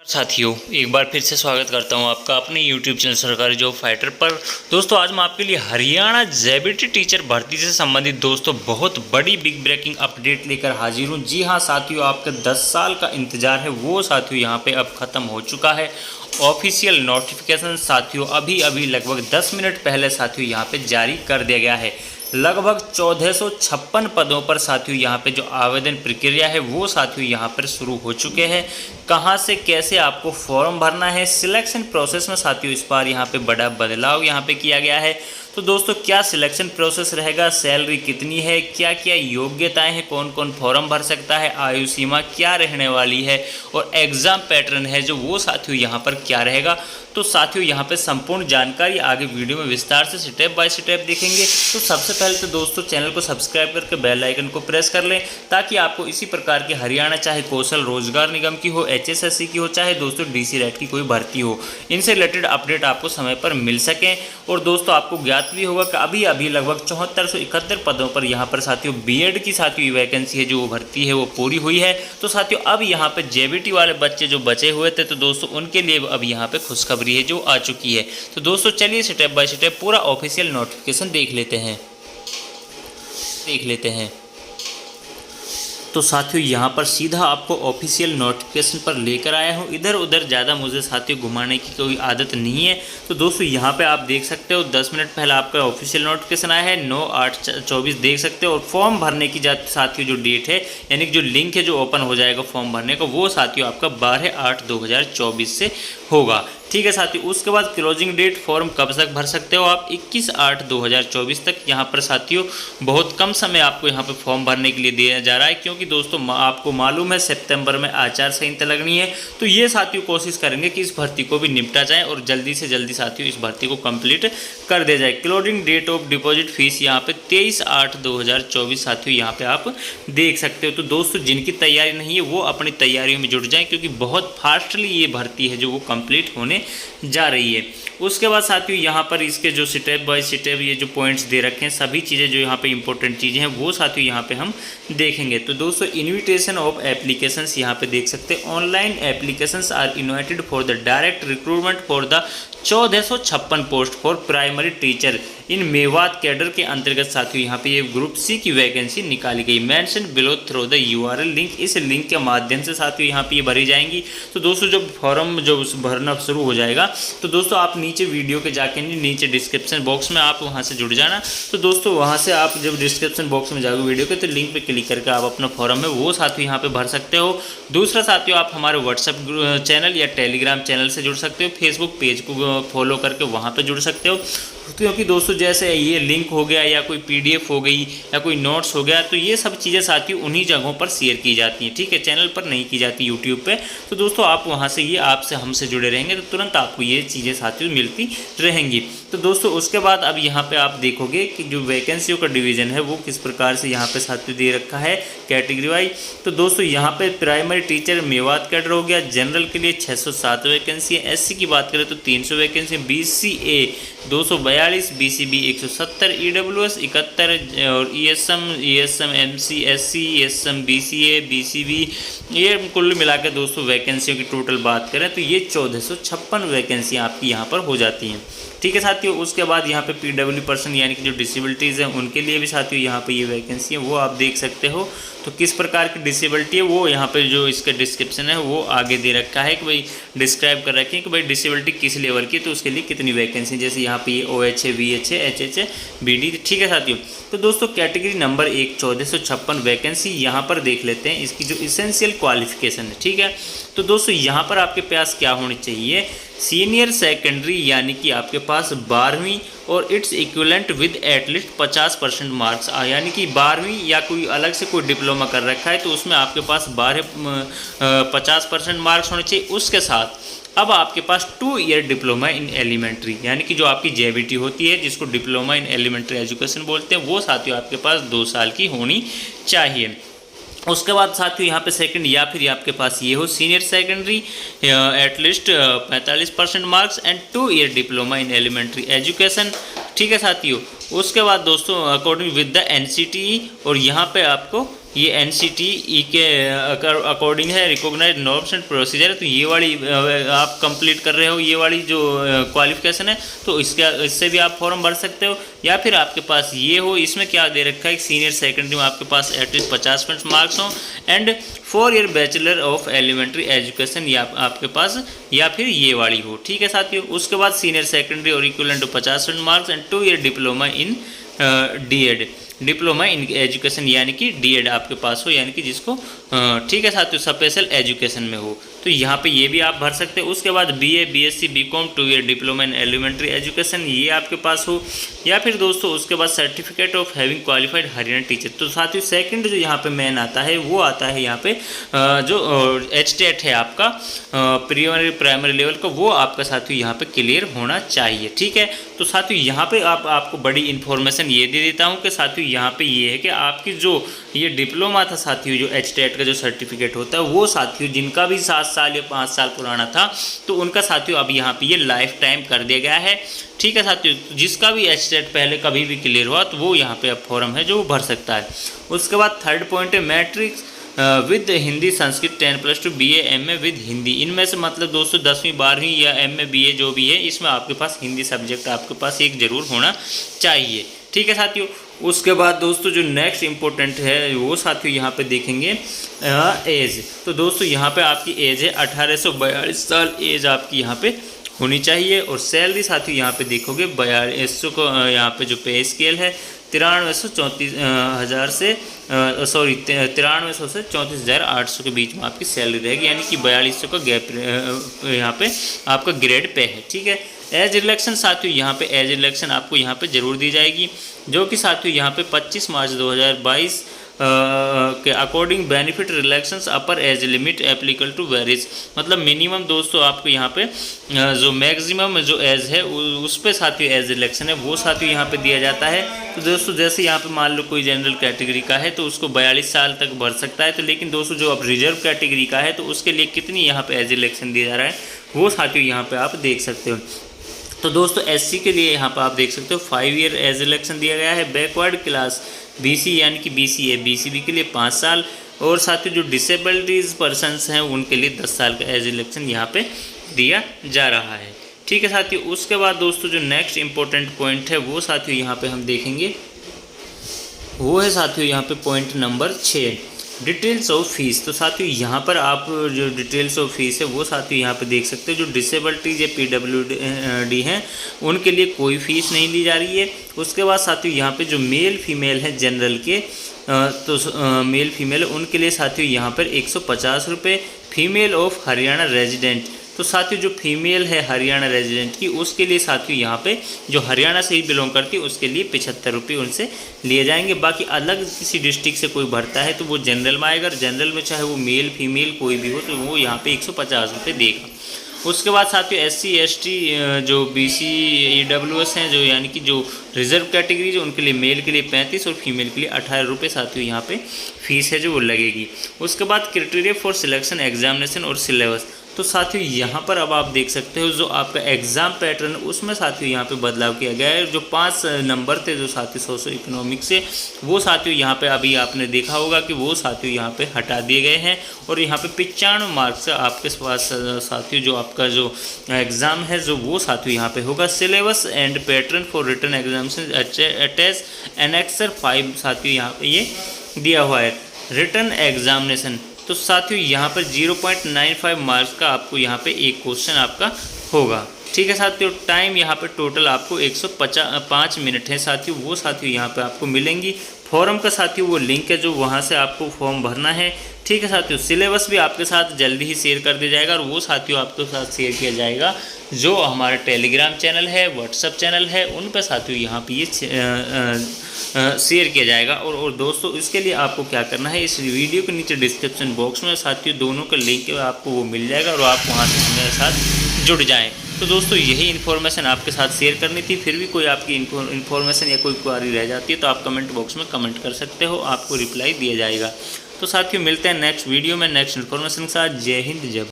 साथियों, एक बार फिर से स्वागत करता हूं आपका अपने YouTube चैनल सरकारी जॉब फाइटर पर। दोस्तों, आज मैं आपके लिए हरियाणा जेबीटी टीचर भर्ती से संबंधित दोस्तों बहुत बड़ी बिग ब्रेकिंग अपडेट लेकर हाजिर हूं। जी हां साथियों, आपका 10 साल का इंतजार है वो साथियों यहां पे अब ख़त्म हो चुका है। ऑफिशियल नोटिफिकेशन साथियों अभी लगभग 10 मिनट पहले साथियों यहां पे जारी कर दिया गया है। लगभग 1456 पदों पर साथियों यहाँ पे जो आवेदन प्रक्रिया है वो साथियों यहाँ पर शुरू हो चुके हैं। कहाँ से कैसे आपको फॉर्म भरना है, सिलेक्शन प्रोसेस में साथियों इस बार यहाँ पे बड़ा बदलाव यहाँ पे किया गया है। तो दोस्तों, क्या सिलेक्शन प्रोसेस रहेगा, सैलरी कितनी है, क्या क्या योग्यताएं हैं, कौन कौन फॉर्म भर सकता है, आयु सीमा क्या रहने वाली है और एग्ज़ाम पैटर्न है जो वो साथियों यहाँ पर क्या रहेगा। तो साथियों यहाँ पे संपूर्ण जानकारी आगे वीडियो में विस्तार से स्टेप बाय स्टेप देखेंगे। तो सबसे पहले तो दोस्तों चैनल को सब्सक्राइब करके बेल आइकन को प्रेस कर लें ताकि आपको इसी प्रकार की हरियाणा चाहे कौशल रोजगार निगम की हो, HSSC की हो, चाहे दोस्तों DC रेट की कोई भर्ती हो, इनसे रिलेटेड अपडेट आपको समय पर मिल सकें। और दोस्तों आपको ज्ञात भी होगा कि अभी लगभग 7471 पदों पर यहाँ पर साथियों BEd की साथियों वैकेंसी है जो भर्ती है वो पूरी हुई है। तो साथियों अब यहाँ पे JBT वाले बच्चे जो बचे हुए थे तो दोस्तों उनके लिए अब यहाँ पे खुशखबरी है जो आ चुकी है। तो दोस्तों चलिए स्टेप बाय स्टेप पूरा ऑफिशियल नोटिफिकेशन देख लेते हैं। तो साथियों यहाँ पर सीधा आपको ऑफिशियल नोटिफिकेशन पर लेकर आया हूँ। इधर उधर ज़्यादा मुझे साथियों घुमाने की कोई आदत नहीं है। तो दोस्तों यहाँ पे आप देख सकते हो 10 मिनट पहले आपका ऑफिशियल नोटिफिकेशन आया है, 9/8/24 देख सकते हो। और फॉर्म भरने की साथियों जो डेट है यानी कि जो लिंक है जो ओपन हो जाएगा फॉर्म भरने का वो साथियों आपका 12/8/2024 से होगा। ठीक है साथियों, उसके बाद क्लोजिंग डेट फॉर्म कब तक भर सकते हो आप 21/8/2024 तक। यहाँ पर साथियों बहुत कम समय आपको यहाँ पे फॉर्म भरने के लिए दिया जा रहा है क्योंकि दोस्तों आपको मालूम है सितंबर में आचार संहिता लगनी है। तो ये साथियों कोशिश करेंगे कि इस भर्ती को भी निपटा जाए और जल्दी से जल्दी साथियों इस भर्ती को कंप्लीट कर दिया जाए। Closing date of deposit fees यहाँ पे 23/8/2024 साथियों यहाँ पे आप देख सकते हो। तो दोस्तों जिनकी तैयारी नहीं है वो अपनी तैयारियों में जुट जाएं क्योंकि बहुत फास्टली ये भर्ती है जो वो कंप्लीट होने जा रही है। उसके बाद साथियों यहाँ पर इसके जो स्टेप बाय स्टेप ये जो पॉइंट्स दे रखे हैं सभी चीज़ें जो यहाँ पे इंपॉर्टेंट चीज़ें हैं वो साथियों यहाँ पे हम देखेंगे। तो दोस्तों इन्विटेशन ऑफ एप्लीकेशंस यहाँ पे देख सकते हैं। Online applications are invited for the direct recruitment for the 1456 post for primary teacher in Mewat cadre के अंतर्गत साथियों यहाँ पे ये ग्रुप C की वैकेंसी निकाली गई। Mention below through the URL link, इस लिंक के माध्यम से साथियों यहाँ पे ये भरी जाएंगी। तो दोस्तों जब फॉर्म जो भरना शुरू हो जाएगा तो दोस्तों आप नीचे वीडियो के जाके नीचे डिस्क्रिप्शन बॉक्स में आप वहाँ से जुड़ जाना। तो दोस्तों वहाँ से आप जब डिस्क्रिप्शन बॉक्स में जाओगे वीडियो के तो लिंक पे क्लिक करके आप अपना फॉर्म है वो साथियों यहाँ पे भर सकते हो। दूसरा साथियों आप हमारे व्हाट्सएप चैनल या टेलीग्राम चैनल से जुड़ सकते हो, फेसबुक पेज को फॉलो करके वहाँ पे जुड़ सकते हो। क्योंकि दोस्तों जैसे ये लिंक हो गया या कोई PDF हो गई या कोई नोट्स हो गया तो ये सब चीज़ें साथियों उन्हीं जगहों पर शेयर की जाती हैं। ठीक है, चैनल पर नहीं की जाती यूट्यूब पे। तो दोस्तों आप वहाँ से ये आपसे हमसे जुड़े रहेंगे तो तुरंत आपको ये चीज़ें साथियों मिलती रहेंगी। तो दोस्तों उसके बाद अब यहाँ पे आप देखोगे कि जो वैकेंसियों का डिवीज़न है वो किस प्रकार से यहाँ पे साथियों दे रखा है कैटेगरी वाइज। तो दोस्तों यहाँ पे प्राइमरी टीचर मेवात कैडर हो गया, जनरल के लिए 607 वैकेंसी है, SC की बात करें तो 300 वैकेंसी, BCA 242, BCB 170, EWS 71 और ESM MC SC ESM BCA BCB ये कुल मिला के दोस्तों वैकेंसियों की टोटल बात करें तो ये 1456 वैकेंसियाँ आपकी यहाँ पर हो जाती हैं। ठीक है साथियों, उसके बाद यहाँ पे PW पर्सन यानी कि जो डिसेबिलिटीज़ हैं उनके लिए भी साथियों यहाँ पे ये वैकेंसी है वो आप देख सकते हो। तो किस प्रकार की डिसेबिलिटी है वो यहाँ पे जो इसका डिस्क्रिप्शन है वो आगे दे रखा है कि भाई डिस्क्राइब कर रखे हैं कि भाई डिसेबिलिटी किस लेवल की तो उसके लिए कितनी वैकेंसी, जैसे यहाँ पे ये OH है, VH है, HH है, BD। ठीक है साथियों, तो दोस्तों कैटेगरी नंबर 1 1456 वैकेंसी यहाँ पर देख लेते हैं इसकी जो इसेंशियल क्वालिफिकेशन है। ठीक है, तो दोस्तों यहाँ पर आपके पास क्या होनी चाहिए, सीनियर सेकेंडरी यानी कि आपके पास 12वीं और its equivalent with at least 50% marks, यानी कि 12वीं या कोई अलग से कोई डिप्लोमा कर रखा है तो उसमें आपके पास 50% मार्क्स होने चाहिए। उसके साथ अब आपके पास 2 ईयर डिप्लोमा इन एलिमेंट्री यानी कि जो आपकी JBT होती है जिसको डिप्लोमा इन एलिमेंट्री एजुकेशन बोलते हैं वो साथियों आपके पास 2 साल की होनी चाहिए। उसके बाद साथियों यहाँ पे सेकंड या फिर आपके पास ये हो senior secondary at least 45% marks and 2 year diploma in elementary education. ठीक है साथियों, उसके बाद दोस्तों अकॉर्डिंग विद द NCTE और यहाँ पे आपको ये NCTE के अकॉर्डिंग है, रिकॉग्नाइज नॉर्म्स एंड प्रोसीजर। तो ये वाली आप कंप्लीट कर रहे हो, ये वाली जो क्वालिफिकेशन है, तो इससे भी आप फॉर्म भर सकते हो। या फिर आपके पास ये हो, इसमें क्या दे रखा है, सीनियर सेकेंडरी में आपके पास एटलीस्ट 50% मार्क्स हो and 4 year bachelor of elementary education या आपके पास, या फिर ये वाली हो। ठीक है साथियों। उसके बाद सीनियर सेकेंडरी और equivalent to 50% marks and 2 year diploma in DED, diploma in education, यानी कि DED आपके पास हो, यानी कि जिसको ठीक है साथियों स्पेशल एजुकेशन में हो, तो यहाँ पे ये भी आप भर सकते हो। उसके बाद BA BSc BCom 2 year diploma in elementary education, ये आपके पास हो। या फिर दोस्तों उसके बाद certificate of having qualified Haryana teacher. तो साथियों सेकंड जो यहाँ पे मेन आता है वो आता है यहाँ पे जो HTET है आपका प्राइमरी लेवल का, वो आपका साथियों यहाँ पे क्लियर होना चाहिए। ठीक है। तो साथियों यहाँ पे आपको बड़ी इन्फॉर्मेशन ये दे देता हूँ कि साथियों यहाँ पे ये है कि आपकी जो ये डिप्लोमा था साथियों, जो HTET का जो सर्टिफिकेट होता है, वो साथियों जिनका भी 7 साल या 5 साल पुराना था, तो उनका साथियों अब यहाँ पे ये लाइफ टाइम कर दिया गया है। ठीक है साथियों। जिसका भी HTET पहले कभी भी क्लियर हुआ तो वो यहाँ पे अब फॉर्म है जो वो भर सकता है। उसके बाद थर्ड पॉइंट है matrix with Hindi Sanskrit 10+2 BA MA with Hindi. इनमें से मतलब दोस्तों 10वीं 12वीं या MA BA जो भी है, इसमें आपके पास हिंदी सब्जेक्ट आपके पास एक ज़रूर होना चाहिए। ठीक है साथियों। उसके बाद दोस्तों जो नेक्स्ट इम्पोर्टेंट है वो साथियों यहाँ पे देखेंगे एज। तो दोस्तों यहाँ पे आपकी एज है 1842 साल एज आपकी यहाँ पे होनी चाहिए। और सैलरी साथियों यहाँ पे देखोगे 4200 को यहाँ पे जो पे स्केल है 9300 से 34,800 के बीच में आपकी सैलरी रहेगी, यानी कि 4200 का गैप यहाँ पे आपका ग्रेड पे है। ठीक है। एज रिलेक्शन साथियों यहाँ पे एज रिलेक्शन आपको यहाँ पे जरूर दी जाएगी, जो कि साथियों यहाँ पे 25 मार्च 2022 के according benefit relaxations upper age limit applicable to varies. मतलब मिनिमम दोस्तों आपको यहाँ पे जो मैक्सिमम जो एज है उस पे साथियों एज रिलेक्शन है वो साथियों यहाँ पे दिया जाता है। तो दोस्तों जैसे यहाँ पे मान लो कोई जनरल कैटेगरी का है तो उसको 42 साल तक भर सकता है, तो लेकिन दोस्तों जो अब रिजर्व कैटेगरी का है तो उसके लिए कितनी यहाँ पे एज रिलेक्शन दिया जा रहा है वो साथियों यहाँ पे आप देख सकते हो। तो दोस्तों SC के लिए यहाँ पर आप देख सकते हो 5 ईयर एज इलेक्शन दिया गया है। बैकवर्ड क्लास BC यानी कि BCA BCB के लिए 5 साल, और साथ ही जो डिसेबिलिटीज़ पर्सनस हैं उनके लिए 10 साल का एज इलेक्शन यहाँ पे दिया जा रहा है। ठीक है साथियों। उसके बाद दोस्तों जो नेक्स्ट इम्पोर्टेंट पॉइंट है वो साथियों यहाँ पे हम देखेंगे, वो है साथियों यहाँ पे point number 6, details of fees. तो साथियों यहाँ पर आप जो डिटेल्स ऑफ फीस है वो साथियों यहाँ पे देख सकते हो। जो डिसेबिलिटीज या PWD हैं उनके लिए कोई फीस नहीं ली जा रही है। उसके बाद साथियों यहाँ पे जो मेल फीमेल है जनरल के, तो मेल फीमेल उनके लिए साथियों यहाँ पर 150 रुपये। फीमेल ऑफ हरियाणा रेजिडेंट, तो साथियों जो फीमेल है हरियाणा रेजिडेंट की उसके लिए साथियों यहाँ पे जो हरियाणा से ही बिलोंग करती है उसके लिए 75 रुपये उनसे लिए जाएंगे। बाकी अलग किसी डिस्ट्रिक्ट से कोई भरता है तो वो जनरल में आएगा, जनरल में चाहे वो मेल फीमेल कोई भी हो तो वो यहाँ पे 150 रुपये देगा। उसके बाद साथियों SC ST जो BC EWS हैं जो यानी कि जो रिजर्व कैटेगरी जो उनके लिए मेल के लिए 35 और फीमेल के लिए 18 रुपये साथियों यहाँ पे फीस है जो वो लगेगी। उसके बाद क्राइटेरिया फॉर सिलेक्शन एग्जामिनेशन और सिलेबस, तो साथियों यहाँ पर अब आप देख सकते हो जो आपका एग्ज़ाम पैटर्न उसमें साथियों यहाँ पे बदलाव किया गया है। जो 5 नंबर थे जो साथियों सोशो इकोनॉमिक्स से वो साथियों यहाँ पे अभी आपने देखा होगा कि वो साथियों यहाँ पे हटा दिए गए हैं और यहाँ पे 95 मार्क्स से आपके पास साथियों जो आपका जो एग्ज़ाम है जो वो साथियों यहाँ पे होगा। Syllabus and pattern for written examination attach annexure 5 साथियों यहाँ पे ये दिया हुआ है। रिटन एग्जामिनेशन, तो साथियों यहाँ पर 0.95 मार्क्स का आपको यहाँ पे एक क्वेश्चन आपका होगा। ठीक है साथियों। टाइम यहाँ पे टोटल आपको 105 मिनट है साथियों, वो साथियों यहाँ पे आपको मिलेंगी। फॉर्म का साथियों वो लिंक है जो वहाँ से आपको फॉर्म भरना है। ठीक है साथियों। सिलेबस भी आपके साथ जल्दी ही शेयर कर दिया जाएगा और वो साथियों आपके साथ शेयर किया जाएगा जो हमारा टेलीग्राम चैनल है, व्हाट्सअप चैनल है, उन पर साथियों यहाँ पे ये शेयर किया जाएगा। और दोस्तों इसके लिए आपको क्या करना है, इस वीडियो के नीचे डिस्क्रिप्शन बॉक्स में साथियों दोनों का लिंक आपको वो मिल जाएगा और आप वहाँ से हमारे साथ जुड़ जाएँ। तो दोस्तों यही इन्फॉर्मेशन आपके साथ शेयर करनी थी। फिर भी कोई आपकी इन्फॉर्मेशन या कोई क्वेरी रह जाती है तो आप कमेंट बॉक्स में कमेंट कर सकते हो, आपको रिप्लाई दिया जाएगा। तो साथियों मिलते हैं नेक्स्ट वीडियो में नेक्स्ट इन्फॉर्मेशन के साथ। जय हिंद जय।